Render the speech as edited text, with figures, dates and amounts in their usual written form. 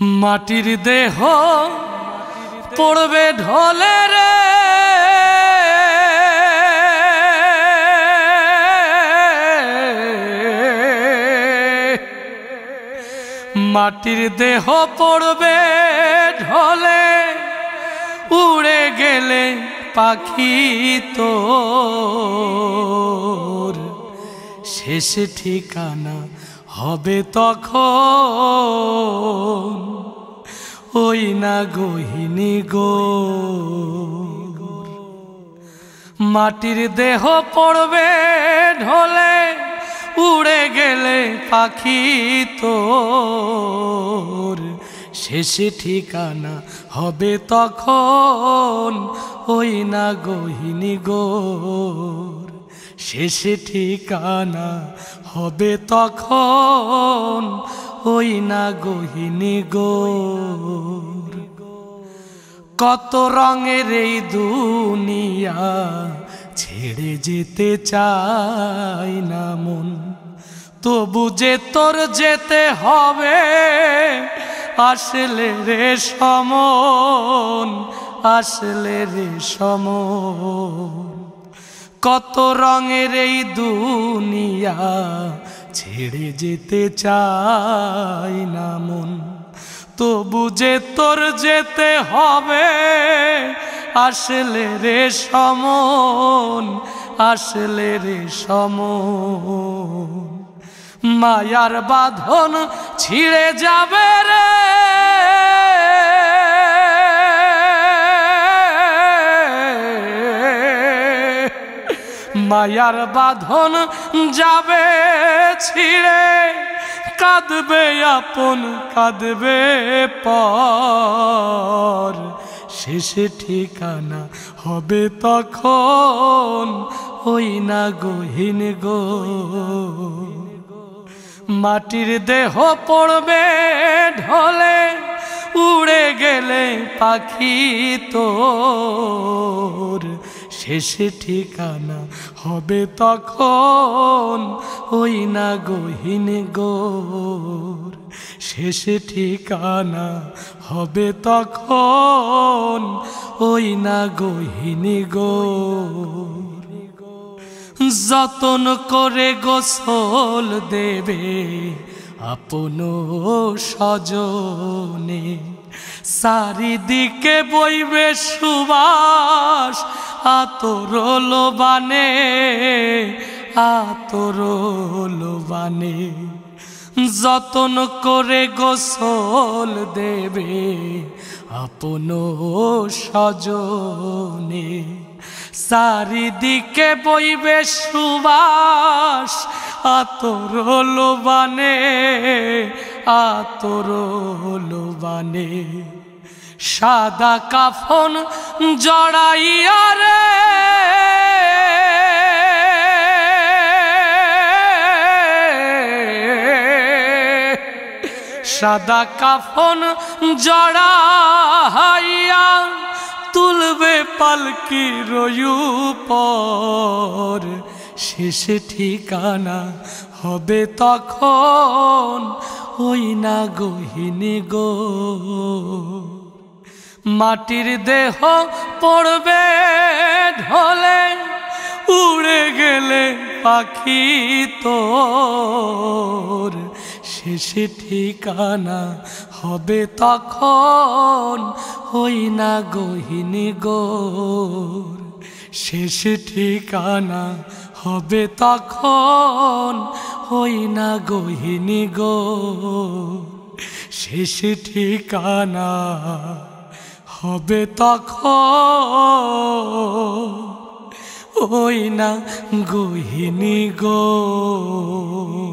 মাটির দেহ পড়বে ঢলে রে, মাটির দেহ পড়বে ঢলে, উড়ে গেলে পাখি তোর শেষ ঠিকানা হবে তখন ওই না গহিনী গো। মাটির দেহ পড়বে ঢলে, উড়ে গেলে পাখি তোর শেষ ঠিকানা হবে তখন ওই না গহিনী গোর। শেষ ঠিকানা হবে তখন ওই না গহিনী গোর। কত রঙের এই দুনিয়া ছেড়ে যেতে চাই না মন, তবু যে তোর যেতে হবে আসলে রে সমন, আসলে রে সমন। কত রঙের এই দুনিয়া ছেড়ে যেতে চাই না মন, তবু যে তোর যেতে হবে আসলে রে সমন, আসলে রে সমন। মায়ার বাঁধন ছিঁড়ে যাবে রে, মায়ার বাঁধন যাবে ছিঁড়ে, কাঁদবে আপন কাঁদবে পর শেষ ঠিকানা হবে তখন ওই না গহিনী গো। মাটির দেহ পড়বে ঢলে, উড়ে গেলে পাখি তোর শেষ ঠিকানা হবে তখন ওই না গহিনী গোর। শেষ ঠিকানা হবে তখন ওই না গহিনী গোর। যতন করে গোসল দেবে আপন স্বজনে, চারিদিকে বইবে সুবাস আতর লোবানে, আতর লোবানে। যতন করে গোসল দেবে আপন স্বজনে, চারিদিকে বইবে সুবাস আতর লোবানে, আতর লোবানে। সাদা কাফন জড়াইয়া রে, সাদা কাফন জড়াইয়া তুলবে পালকি উপর শেষ ঠিকানা হবে তখন ওই না গহিনী গো। মাটির দেহ পড়বে ঢলে, উড়ে গেলে পাখি তোর শেষ ঠিকানা হবে তখন ওই না গহিনী গোর। শেষ ঠিকানা হবে তখন ওই না গহিনী গোর। শেষ ঠিকানা হবে তখন ওই না গহিনী গোর।